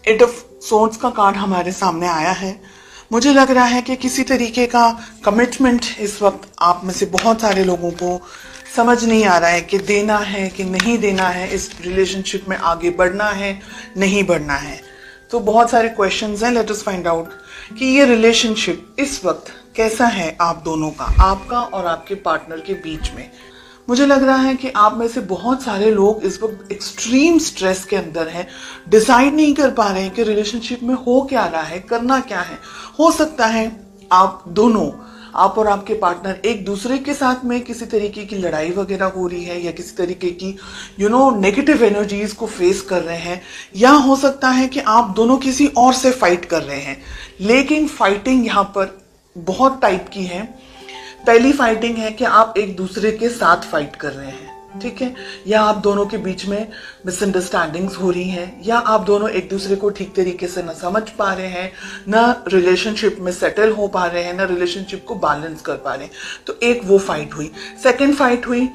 8 of swords का card हमारे सामने आया है। मुझे लग रहा है कि किसी तरीके का कमिटमेंट इस वक्त आप में से बहुत सारे लोगों को समझ नहीं आ रहा है कि देना है कि नहीं देना है, इस रिलेशनशिप में आगे बढ़ना है नहीं बढ़ना है। तो बहुत सारे क्वेश्चंस हैं। लेट अस फाइंड आउट कि ये रिलेशनशिप इस वक्त कैसा है आप दोनों का, आपका और आपके पार्टनर के बीच में। मुझे लग रहा है कि आप में से बहुत सारे लोग इस वक्त एक्सट्रीम स्ट्रेस के अंदर हैं, डिसाइड नहीं कर पा रहे हैं कि रिलेशनशिप में हो क्या रहा है, करना क्या है। हो सकता है आप दोनों, आप और आपके पार्टनर एक दूसरे के साथ में किसी तरीके की लड़ाई वगैरह हो रही है या किसी तरीके की नेगेटिव एनर्जीज को फेस कर रहे हैं, या हो सकता है कि आप दोनों किसी और से फाइट कर रहे हैं। लेकिन फाइटिंग यहाँ पर बहुत टाइप की है। पहली फाइटिंग है कि आप एक दूसरे के साथ फाइट कर रहे हैं, ठीक है, या आप दोनों के बीच में मिसअंडरस्टैंडिंग्स हो रही हैं, या आप दोनों एक दूसरे को ठीक तरीके से ना समझ पा रहे हैं, ना रिलेशनशिप में सेटल हो पा रहे हैं, ना रिलेशनशिप को बैलेंस कर पा रहे हैं। तो एक वो फाइट हुई। सेकेंड फाइट हुई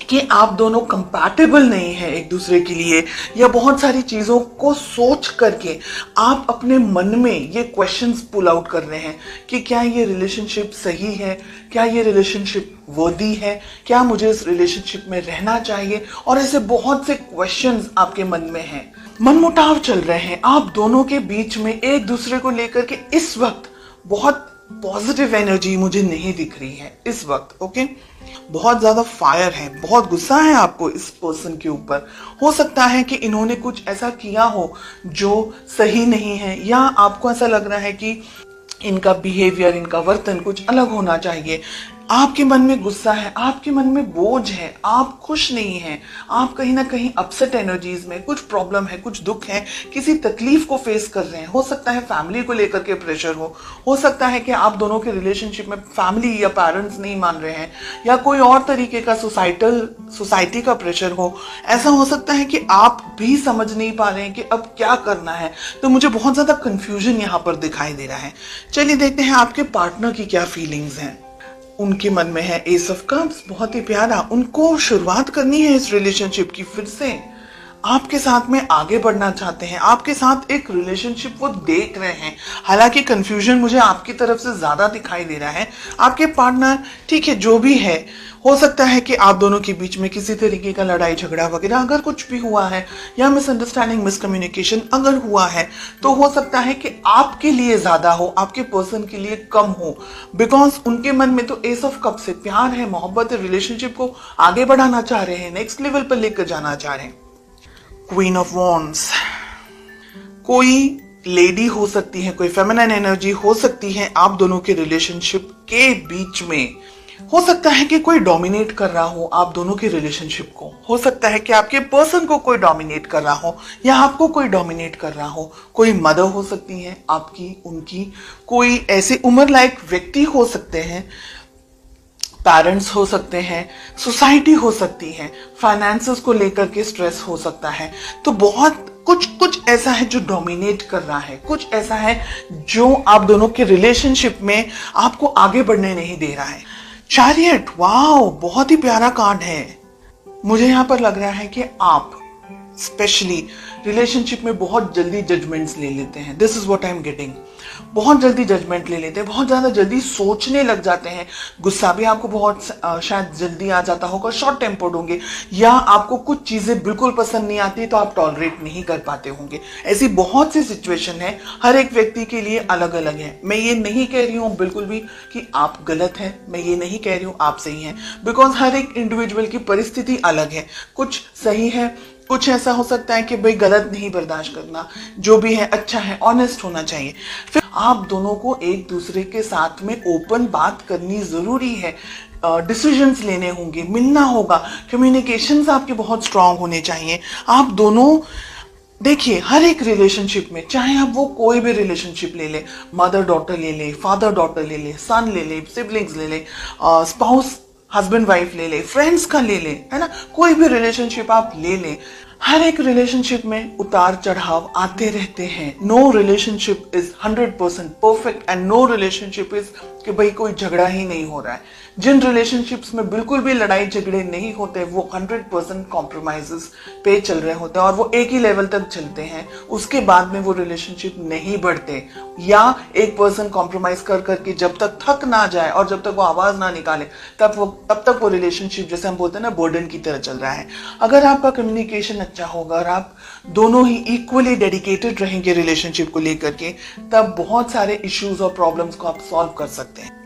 कि आप दोनों कंपैटिबल नहीं है एक दूसरे के लिए, या बहुत सारी चीजों को सोच करके आप अपने मन में ये क्वेश्चंस पुल आउट कर रहे हैं कि क्या ये रिलेशनशिप सही है, क्या ये रिलेशनशिप वर्दी है, क्या मुझे इस रिलेशनशिप में रहना चाहिए। और ऐसे बहुत से क्वेश्चंस आपके मन में हैं, मनमुटाव चल रहे हैं आप दोनों के बीच में एक दूसरे को लेकर के। इस वक्त बहुत पॉजिटिव एनर्जी मुझे नहीं दिख रही है इस वक्त। ओके, बहुत ज्यादा फायर है, बहुत गुस्सा है आपको इस पर्सन के ऊपर। हो सकता है कि इन्होंने कुछ ऐसा किया हो जो सही नहीं है, या आपको ऐसा लग रहा है कि इनका बिहेवियर, इनका वर्तन कुछ अलग होना चाहिए। आपके मन में गुस्सा है, आपके मन में बोझ है, आप खुश नहीं हैं, आप कहीं ना कहीं अपसेट एनर्जीज में, कुछ प्रॉब्लम है, कुछ दुख है, किसी तकलीफ को फेस कर रहे हैं। हो सकता है फैमिली को लेकर के प्रेशर हो सकता है कि आप दोनों के रिलेशनशिप में फैमिली या पेरेंट्स नहीं मान रहे हैं, या कोई और तरीके का सोसाइटी का प्रेशर हो। ऐसा हो सकता है कि आप भी समझ नहीं पा रहे हैं कि अब क्या करना है। तो मुझे बहुत ज्यादा कंफ्यूजन यहाँ पर दिखाई दे रहा है। चलिए देखते हैं आपके पार्टनर की क्या फीलिंग्स हैं। उनके मन में है एस ऑफ कप्स, बहुत ही प्यारा। उनको शुरुआत करनी है इस रिलेशनशिप की, फिर से आपके साथ में आगे बढ़ना चाहते हैं, आपके साथ एक रिलेशनशिप वो देख रहे हैं। हालांकि कंफ्यूजन मुझे आपकी तरफ से ज्यादा दिखाई दे रहा है। आपके पार्टनर, ठीक है, जो भी है, हो सकता है कि आप दोनों के बीच में किसी तरीके का लड़ाई झगड़ा वगैरह अगर कुछ भी हुआ है, या मिसअंडरस्टैंडिंग, मिसकम्युनिकेशन अगर हुआ है, तो हो सकता है कि आपके लिए ज्यादा हो, आपके पर्सन के लिए कम हो। बिकॉज उनके मन में तो एस ऑफ कप से प्यार है, मोहब्बत है, रिलेशनशिप को आगे बढ़ाना चाह रहे हैं, नेक्स्ट लेवल पर लेकर जाना चाह रहे हैं। क्वीन ऑफ वॉन्ड्स, कोई लेडी हो सकती है, कोई फेमिनिन एनर्जी हो सकती है आप दोनों के रिलेशनशिप के बीच में। हो सकता है कि कोई डोमिनेट कर रहा हो आप दोनों के रिलेशनशिप को। हो सकता है कि आपके पर्सन को कोई डोमिनेट कर रहा हो, या आपको कोई डोमिनेट कर रहा हो। कोई मदर हो सकती है आपकी, उनकी, कोई ऐसे उम्र लायक व्यक्ति हो सकते हैं, पेरेंट्स हो सकते हैं, सोसाइटी हो सकती है, फाइनेंसेस को लेकर के स्ट्रेस हो सकता है। तो बहुत कुछ ऐसा है जो डोमिनेट कर रहा है, कुछ ऐसा है जो आप दोनों के रिलेशनशिप में आपको आगे बढ़ने नहीं दे रहा है। चैरियट, वाओ, बहुत ही प्यारा कार्ड है। मुझे यहां पर लग रहा है कि आप स्पेशली रिलेशनशिप में बहुत जल्दी जजमेंट्स ले लेते हैं। This is what I am getting. बहुत जल्दी जजमेंट ले लेते हैं, बहुत ज्यादा जल्दी सोचने लग जाते हैं। गुस्सा भी आपको बहुत शायद जल्दी आ जाता होगा, शॉर्ट टेम्पर्ड होंगे, या आपको कुछ चीजें बिल्कुल पसंद नहीं आती तो आप टॉलरेट नहीं कर पाते होंगे। ऐसी बहुत सी सिचुएशन है, हर एक व्यक्ति के लिए अलग अलग है। मैं ये नहीं कह रही हूँ बिल्कुल भी कि आप गलत हैं, मैं ये नहीं कह रही हूँ आप सही हैं, बिकॉज हर एक इंडिविजुअल की परिस्थिति अलग है। कुछ सही है, कुछ ऐसा हो सकता है कि भाई गलत नहीं बर्दाश्त करना, जो भी है अच्छा है, ऑनेस्ट होना चाहिए। फिर आप दोनों को एक दूसरे के साथ में ओपन बात करनी जरूरी है, डिसीजंस लेने होंगे, मिलना होगा, कम्युनिकेशंस आपके बहुत स्ट्रांग होने चाहिए। आप दोनों देखिए, हर एक रिलेशनशिप में, चाहे आप वो कोई भी रिलेशनशिप ले ले, मदर डॉटर ले ले, फादर डॉटर ले ले, सन ले ले, सिबलिंग्स ले ले, स्पाउस हस्बैंड वाइफ ले ले, फ्रेंड्स का ले ले, है ना, कोई भी रिलेशनशिप आप ले लें, हर एक रिलेशनशिप में उतार चढ़ाव आते रहते हैं। No relationship is 100% perfect and no relationship is कि भाई कोई झगड़ा ही नहीं हो रहा है। जिन रिलेशनशिप्स में बिल्कुल भी लड़ाई झगड़े नहीं होते वो 100% कॉम्प्रोमाइजेस पे चल रहे होते हैं और वो एक ही लेवल तक चलते हैं, उसके बाद में वो रिलेशनशिप नहीं बढ़ते। या एक पर्सन कॉम्प्रोमाइज कर करके जब तक थक ना जाए और जब तक वो आवाज ना निकाले तब तक वो रिलेशनशिप, जैसे हम बोलते हैं ना, बर्डन की तरह चल रहा है। अगर आपका कम्युनिकेशन अच्छा होगा और आप दोनों ही इक्वली डेडिकेटेड रहेंगे रिलेशनशिप को लेकर के, तब बहुत सारे इश्यूज और प्रॉब्लम्स को आप सॉल्व कर सकते हैं।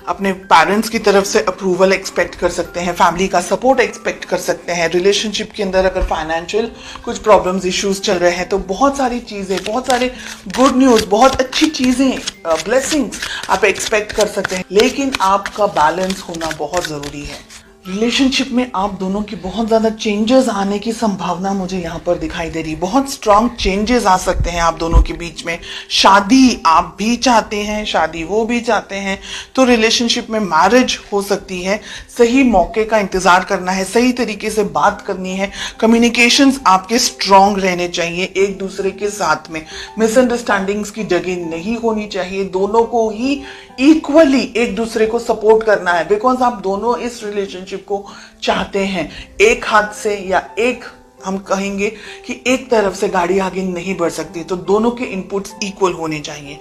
अपने पेरेंट्स की तरफ से अप्रूवल एक्सपेक्ट कर सकते हैं, फैमिली का सपोर्ट एक्सपेक्ट कर सकते हैं। रिलेशनशिप के अंदर अगर फाइनेंशियल कुछ प्रॉब्लम्स इश्यूज चल रहे हैं तो बहुत सारी चीजें, बहुत सारे गुड न्यूज, बहुत अच्छी चीजें, ब्लेसिंग्स आप एक्सपेक्ट कर सकते हैं। लेकिन आपका बैलेंस होना बहुत जरूरी है। रिलेशनशिप में आप दोनों की बहुत ज्यादा चेंजेस आने की संभावना मुझे यहाँ पर दिखाई दे रही। बहुत स्ट्रांग चेंजेस आ सकते हैं आप दोनों के बीच में। शादी आप भी चाहते हैं, शादी वो भी चाहते हैं, तो रिलेशनशिप में मैरिज हो सकती है। सही मौके का इंतजार करना है, सही तरीके से बात करनी है, कम्युनिकेशंस आपके स्ट्रांग रहने चाहिए एक दूसरे के साथ में। मिसअंडरस्टैंडिंग्स की जगह नहीं होनी चाहिए। दोनों को ही इक्वली एक दूसरे को सपोर्ट करना है, बिकॉज आप दोनों इस रिलेशनशिप को चाहते हैं। एक हाथ से या एक, हम कहेंगे कि एक तरफ से गाड़ी आगे नहीं बढ़ सकती, तो दोनों के इनपुट्स इक्वल होने चाहिए।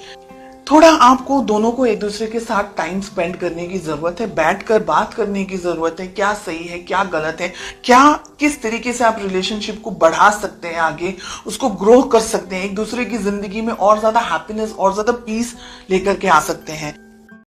थोड़ा आपको दोनों को एक दूसरे के साथ टाइम स्पेंड करने की जरूरत है, बैठकर बात करने की जरूरत है। क्या सही है, क्या गलत है, क्या किस तरीके से आप रिलेशनशिप को बढ़ा सकते हैं, आगे उसको ग्रो कर सकते हैं, एक दूसरे की जिंदगी में और ज्यादा हैप्पीनेस और ज्यादा पीस लेकर के आ सकते हैं।